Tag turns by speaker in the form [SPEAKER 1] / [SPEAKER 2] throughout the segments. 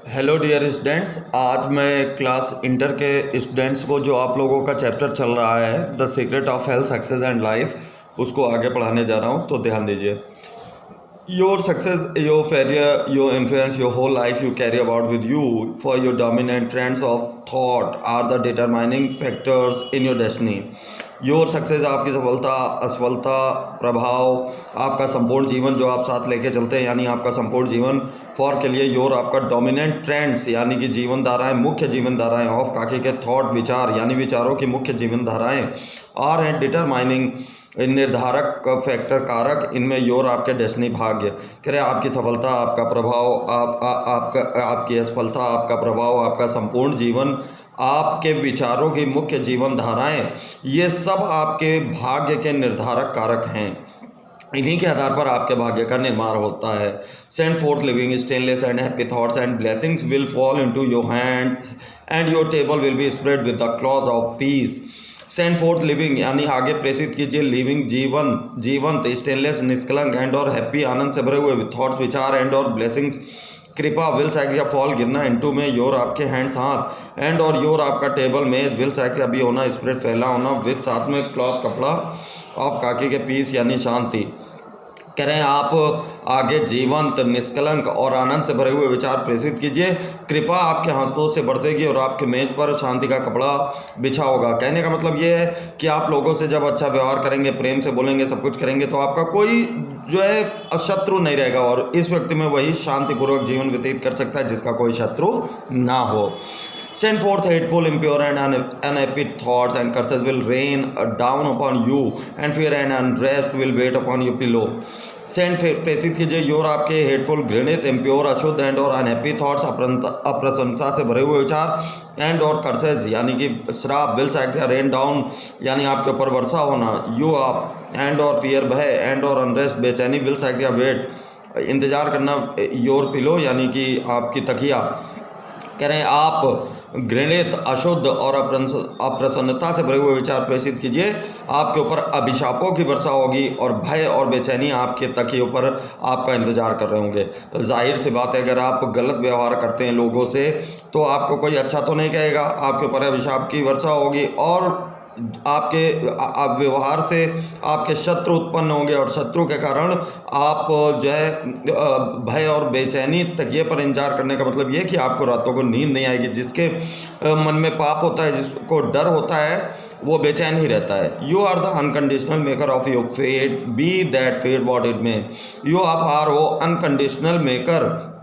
[SPEAKER 1] Hello dear students, आज मैं class inter के स्टूडेंट्स को जो आप लोगों का चैप्टर चल रहा है the secret of health success and life उसको आगे पढ़ाने जा रहा हूँ। तो ध्यान दीजिए। Your success, your failure, your influence, your whole life you carry about with you for your dominant trends of thought are the determining factors in your destiny. Your success, आपकी सफलता, असफलता, प्रभाव, आपका संपूर्ण जीवन जो आप साथ लेके चलते हैं, यानी आपका संपूर्ण जीवन। फॉर के लिए योर, आपका डोमिनेंट ट्रेंड्स यानी कि जीवन धाराएं, मुख्य जीवन धाराएं ऑफ काकी के थॉट, विचार यानी विचारों की मुख्य जीवन धाराएं आर एंड डिटरमाइनिंग निर्धारक फैक्टर, कारक इनमें योर आपके डेस्टिनी, भाग्य। कह रहे आपकी सफलता, आपका प्रभाव, आपकी असफलता, आपका प्रभाव, आपका संपूर्ण जीवन, आपके विचारों की मुख्य जीवन धाराएं, ये सब आपके भाग्य के निर्धारक कारक हैं। इन्हीं के आधार पर आपके भाग्य का निर्माण होता है। Send fourth living stainless and happy thoughts and blessings will fall into your hand and your table will be spread with the cloth of peace. Send fourth living यानी आगे प्रेषित कीजिए, लिविंग जीवंत, स्टेनलेस निष्कलंक, एंड और happy आनंद से भरे हुए, थॉट्स विचार, एंड और ब्लेसिंग्स कृपा, विल साइकिल फॉल गिरना, इनटू में योर आपके हैंड्स हाथ, एंड और योर आपका टेबल मेज, विल साइकिल अभी होना, स्प्रेड फैला होना, विद साथ में क्लॉथ कपड़ा, ऑफ काकी के पीस यानी शांति। कह रहे हैं आप आगे जीवंत, निष्कलंक और आनंद से भरे हुए विचार प्रेषित कीजिए, कृपा आपके हाथों से बरसेगी और आपके मेज पर शांति का कपड़ा बिछा होगा। कहने का मतलब ये है कि आप लोगों से जब अच्छा व्यवहार करेंगे, प्रेम से बोलेंगे, सब कुछ करेंगे, तो आपका कोई जो है शत्रु नहीं रहेगा और इस व्यक्ति में वही शांतिपूर्वक जीवन व्यतीत कर सकता है जिसका कोई शत्रु ना हो। Send forth hateful, impure and unhappy thoughts and curses will rain down upon you and fear and unrest will wait upon your pillow. Send प्रेषित कीजिए योर आपके हेटफुल, घृणित, इम्प्योर, अशुद्ध एंड और अनहैप्पी थॉट्स, अप्रसन्नता से भरे हुए विचार, एंड और कर्सेज यानी कि श्राप, विल साइकिल रेन डाउन यानी आपके ऊपर वर्षा होना, यू आप, एंड और फियर, भय, एंड और अनरेस्ट बेचैनी, विल साइकिल वेट इंतजार करना, योर पिलो यानी कि आपकी तकिया। कह रहे हैं आप घृणित, अशुद्ध और अप्रसन्नता से भरे हुए विचार प्रेषित कीजिए, आपके ऊपर अभिशापों की वर्षा होगी और भय और बेचैनी आपके तकियों पर आपका इंतजार कर रहे होंगे। तो जाहिर सी बात है, अगर आप गलत व्यवहार करते हैं लोगों से तो आपको कोई अच्छा तो नहीं कहेगा, आपके ऊपर अभिशाप की वर्षा होगी और आपके व्यवहार से आपके शत्रु उत्पन्न होंगे और शत्रु के कारण आप जो है भय और बेचैनी तकिए पर इंतजार करने का मतलब ये कि आपको रातों को नींद नहीं आएगी। जिसके मन में पाप होता है, जिसको डर होता है, वो बेचैन ही रहता है। You are the unconditional maker of your fate, be that fate what it may. You आप आर वो अनकंडीशनल मेकर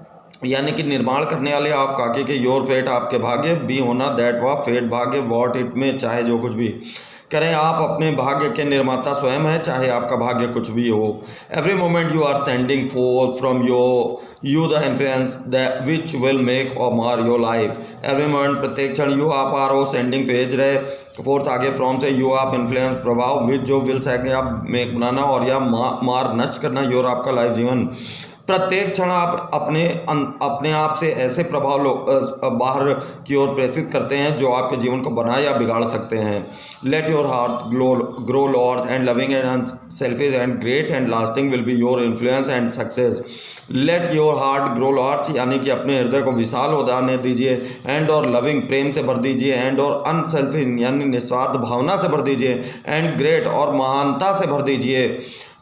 [SPEAKER 1] यानी कि निर्माण करने वाले आप काके के, योर फेट आपके भाग्य, बी होना, दैट वा फेट भाग्य, वॉट इट में चाहे जो कुछ भी। करें आप अपने भाग्य के निर्माता स्वयं हैं, चाहे आपका भाग्य कुछ भी हो। Every moment you are sending forth from you the influence that which will make or mar your life. Every moment, प्रत्येक क्षण, यू आप आर ओ सेंडिंग भेज रहे, फोर्थ आगे फ्रॉम से, यू आप इन्फ्लुएंस प्रभाव, विच जो विल सेक आप मेक बनाना और या मार नष्ट करना, योर आपका लाइफ जीवन। प्रत्येक क्षण आप अपने आप से ऐसे प्रभाव बाहर की ओर प्रेषित करते हैं जो आपके जीवन को बना या बिगाड़ सकते हैं। Let your heart grow large and loving and selfish and great and lasting will be your influence and success. Let your heart grow large यानी कि अपने हृदय को विशाल होने दीजिए, एंड और लविंग प्रेम से भर दीजिए, एंड और अनसेल्फिश यानी निस्वार्थ भावना से भर दीजिए, एंड ग्रेट और महानता से भर दीजिए,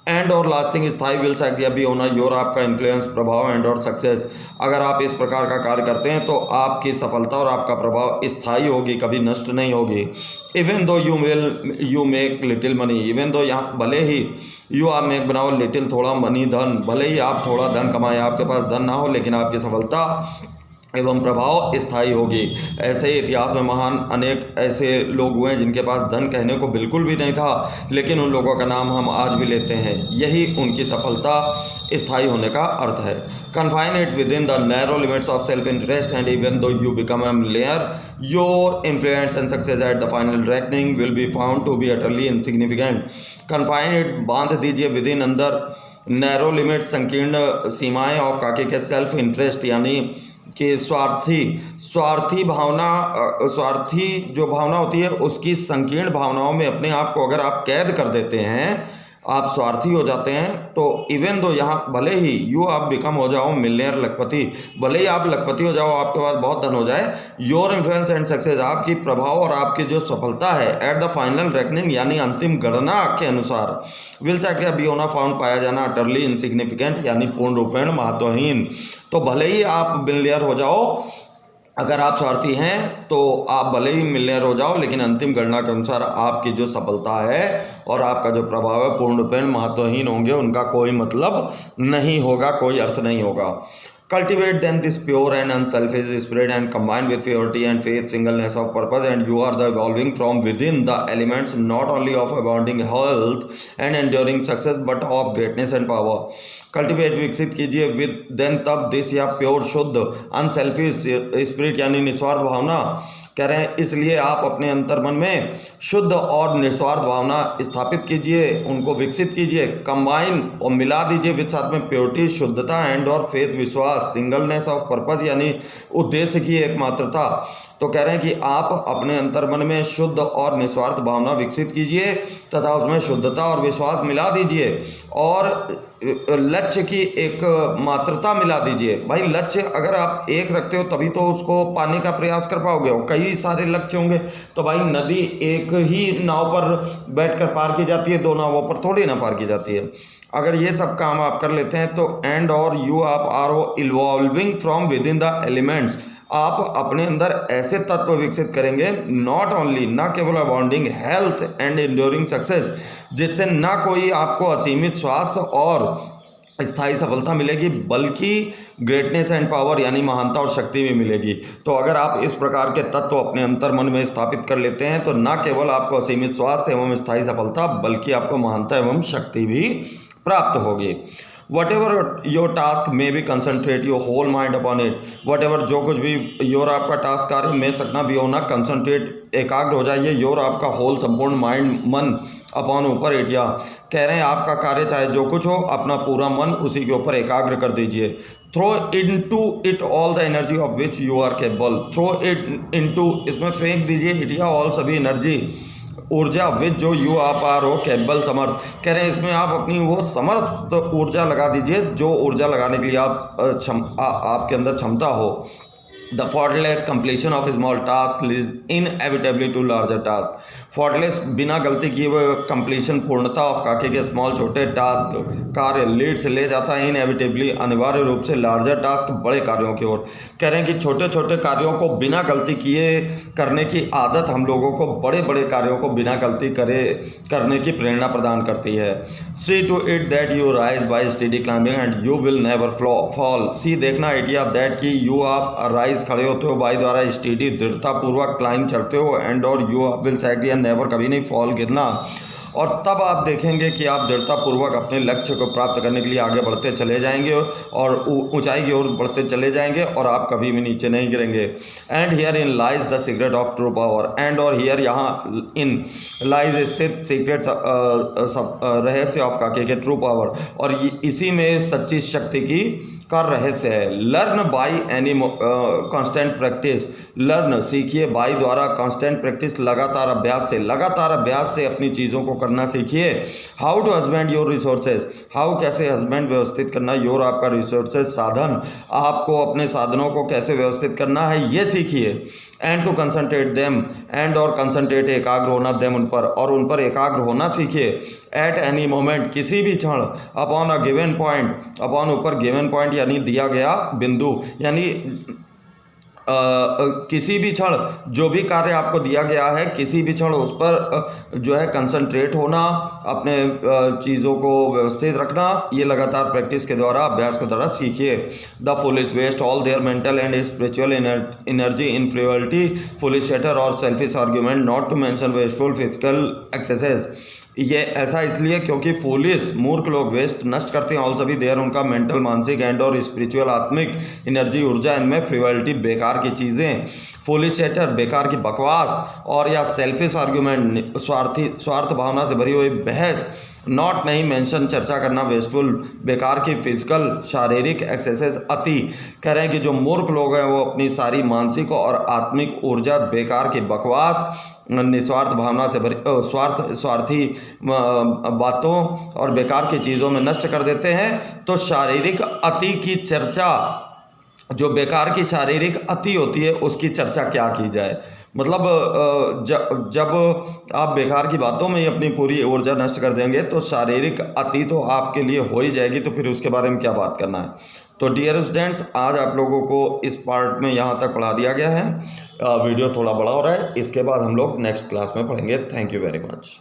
[SPEAKER 1] एंड और लास्टिंग स्थायी, विल साइकिल भी होना, योर आपका इन्फ्लुएंस प्रभाव, एंड और सक्सेस। अगर आप इस प्रकार का कार्य करते हैं तो आपकी सफलता और आपका प्रभाव स्थायी होगी, कभी नष्ट नहीं होगी। Even though you make little money, even though यहाँ भले ही यू आप मेक बनाओ लिटिल थोड़ा मनी धन, भले ही आप थोड़ा धन कमाएं, आपके पास धन ना हो, लेकिन आपकी सफलता एवं प्रभाव स्थायी होगी। ऐसे ही इतिहास में महान अनेक ऐसे लोग हुए हैं जिनके पास धन कहने को बिल्कुल भी नहीं था, लेकिन उन लोगों का नाम हम आज भी लेते हैं। यही उनकी सफलता स्थायी होने का अर्थ है। Confine it within the narrow limits of self interest and even though you become a millionaire, your influence and success at the final reckoning will be found to be utterly insignificant. Confine it बांध दीजिए, with in अंदर, narrow limit संकीर्ण सीमाएं, of काके के self interest यानी कि स्वार्थी भावना, स्वार्थी जो भावना होती है उसकी संकीर्ण भावनाओं में अपने आप को अगर आप कैद कर देते हैं, आप स्वार्थी हो जाते हैं, तो इवन दो यहाँ भले ही यू आप बिकम हो जाओ मिलियनेयर लखपति, भले ही आप लखपति हो जाओ, आपके पास बहुत धन हो जाए, योर इन्फ्लुएंस एंड सक्सेस, आपकी प्रभाव और आपकी जो सफलता है एट द फाइनल रेकनिंग यानी अंतिम गणना के अनुसार विल चाहे बी होना फाउंड पाया जाना अटरली इनसिग्निफिकेंट यानी पूर्ण रूपेण महत्वहीन। तो भले ही आप मिलियनेयर हो जाओ, अगर आप स्वार्थी हैं तो आप भले ही मिलियनेयर हो जाओ, लेकिन अंतिम गणना के अनुसार आपकी जो सफलता है और आपका जो प्रभाव है पूर्ण रूपेण महत्वहीन होंगे, उनका कोई मतलब नहीं होगा, कोई अर्थ नहीं होगा। Cultivate then this pure and unselfish spirit and combine with purity and faith, singleness of purpose, and you are the evolving from within the elements not only of abounding health and enduring success but of greatness and power. Cultivate विकसित कीजिए with then तब this या pure शुद्ध unselfish spirit यानी निस्वार्थ भावना, कह रहे हैं इसलिए आप अपने अंतर्मन में शुद्ध और निस्वार्थ भावना स्थापित कीजिए, उनको विकसित कीजिए, कंबाइन और मिला दीजिए विद साथ में प्योरिटी शुद्धता एंड और फेथ विश्वास, सिंगलनेस ऑफ पर्पस यानी उद्देश्य की एकमात्रता। तो कह रहे हैं कि आप अपने अंतर्मन में शुद्ध और निस्वार्थ भावना विकसित कीजिए तथा उसमें शुद्धता और विश्वास मिला दीजिए और लक्ष्य की एक मात्रता मिला दीजिए। भाई लक्ष्य अगर आप एक रखते हो तभी तो उसको पाने का प्रयास कर पाओगे, और कई सारे लक्ष्य होंगे तो भाई नदी एक ही नाव पर बैठकर पार की जाती है, दो नावों पर थोड़ी ना पार की जाती है। अगर ये सब काम आप कर लेते हैं तो एंड और यू आप are evolving from within the elements, आप अपने अंदर ऐसे तत्व विकसित करेंगे नॉट ओनली ना केवल अबाउंडिंग हेल्थ एंड इंड्योरिंग सक्सेस, जिससे ना कोई आपको असीमित स्वास्थ्य और स्थायी सफलता मिलेगी बल्कि ग्रेटनेस एंड पावर यानी महानता और शक्ति भी मिलेगी। तो अगर आप इस प्रकार के तत्व अपने अंतर्मन में स्थापित कर लेते हैं तो ना केवल आपको असीमित स्वास्थ्य एवं स्थायी सफलता बल्कि आपको महानता एवं शक्ति भी प्राप्त होगी। Whatever your task may be, concentrate your whole mind upon it. Whatever जो कुछ भी योर आपका टास्क कार्य में सकना भी होना, कंसंट्रेट एकाग्र हो जाइए, योर आपका होल संपूर्ण माइंड मन अपॉन ऊपर एटिया, कह रहे हैं आपका कार्य चाहे जो कुछ हो अपना पूरा मन उसी के ऊपर एकाग्र कर दीजिए। Throw into it all the energy of which you are capable, throw it into इसमें फेंक दीजिए इटिया ऑल सभी एनर्जी ऊर्जा विद जो यू आप आर हो कैपेबल समर्थ, कह रहे हैं इसमें आप अपनी वो समर्थ ऊर्जा लगा दीजिए जो ऊर्जा लगाने के लिए आपके अंदर क्षमता हो। The faultless completion of small task leads inevitably to larger task, faultless बिना गलती किए हुए कंप्लीशन पूर्णता ऑफ काके के स्मॉल छोटे टास्क कार्य लीड से ले जाता है इनएविटेबली अनिवार्य रूप से लार्जर टास्क बड़े कार्यों की ओर। कह रहे हैं कि छोटे छोटे कार्यों को बिना गलती किए करने की आदत हम लोगों को बड़े बड़े कार्यों को बिना गलती करने की प्रेरणा प्रदान करती है। See to it that you rise by steady climbing and you will never fall, see देखना इटिया दैट कि यू आप राइज खड़े होते हो बाई द्वारा स्टडी दृढ़तापूर्वक क्लाइंब चढ़ते हो एंड और यू आप विल सैक्री नेवर कभी नहीं फॉल गिरना, और तब आप देखेंगे कि आप दृढ़तापूर्वक अपने लक्ष्य को प्राप्त करने के लिए आगे बढ़ते चले जाएंगे और ऊंचाई की ओर बढ़ते चले जाएंगे और आप कभी भी नीचे नहीं गिरेंगे। And here in lies the secret of true power, and और हियर यहाँ इन लाइज स्थित सीक्रेट रहस्य ऑफ काके के ट्रू पावर, और इसी में सच्ची शक्ति की का रहस्य है। Learn by any constant practice, learn सीखिए बाई द्वारा कांस्टेंट प्रैक्टिस लगातार अभ्यास से अपनी चीज़ों को करना सीखिए। How to husband your resources, how कैसे हस्बैंड व्यवस्थित करना, योर आपका रिसोर्सेज साधन, आपको अपने साधनों को कैसे व्यवस्थित करना है ये सीखिए। And to concentrate them, and और कंसंट्रेट एकाग्र होना देम उन पर, और उन पर एकाग्र होना सीखिए। एट एनी मोमेंट किसी भी क्षण, upon a given point, upon ऊपर गिवन पॉइंट यानी दिया गया बिंदु, यानी किसी भी क्षण जो भी कार्य आपको दिया गया है किसी भी क्षण उस पर जो है कंसंट्रेट होना, अपने चीज़ों को व्यवस्थित रखना, ये लगातार प्रैक्टिस के द्वारा अभ्यास के द्वारा सीखिए। The foolish waste all their mental and spiritual energy in frivolity, foolish chatter और selfish argument, not to mention wasteful physical exercise. ये ऐसा इसलिए क्योंकि फूलिश मूर्ख लोग वेस्ट नष्ट करते हैं ऑल सभी देर उनका मेंटल मानसिक एंड और स्पिरिचुअल आत्मिक एनर्जी ऊर्जा, इनमें फ्रिवलिटी बेकार की चीज़ें, फुलिश चैटर बेकार की बकवास, और या सेल्फिश आर्ग्यूमेंट स्वार्थ भावना से भरी हुई बहस, नॉट नहीं मेंशन चर्चा करना वेस्टफुल बेकार की फिजिकल शारीरिक एक्सरसाइज अति। कह रहे हैं कि जो मूर्ख लोग हैं वो अपनी सारी मानसिक और आत्मिक ऊर्जा बेकार की बकवास निस्वार्थ भावना से भरी स्वार्थी बातों और बेकार की चीज़ों में नष्ट कर देते हैं। तो शारीरिक अति की चर्चा, जो बेकार की शारीरिक अति होती है उसकी चर्चा क्या की जाए। मतलब जब आप बेकार की बातों में ही अपनी पूरी ऊर्जा नष्ट कर देंगे तो शारीरिक अति तो आपके लिए हो ही जाएगी, तो फिर उसके बारे में क्या बात करना है। तो डियर स्टूडेंट्स, आज आप लोगों को इस पार्ट में यहाँ तक पढ़ा दिया गया है। वीडियो थोड़ा बड़ा हो रहा है, इसके बाद हम लोग नेक्स्ट क्लास में पढ़ेंगे। Thank you very much.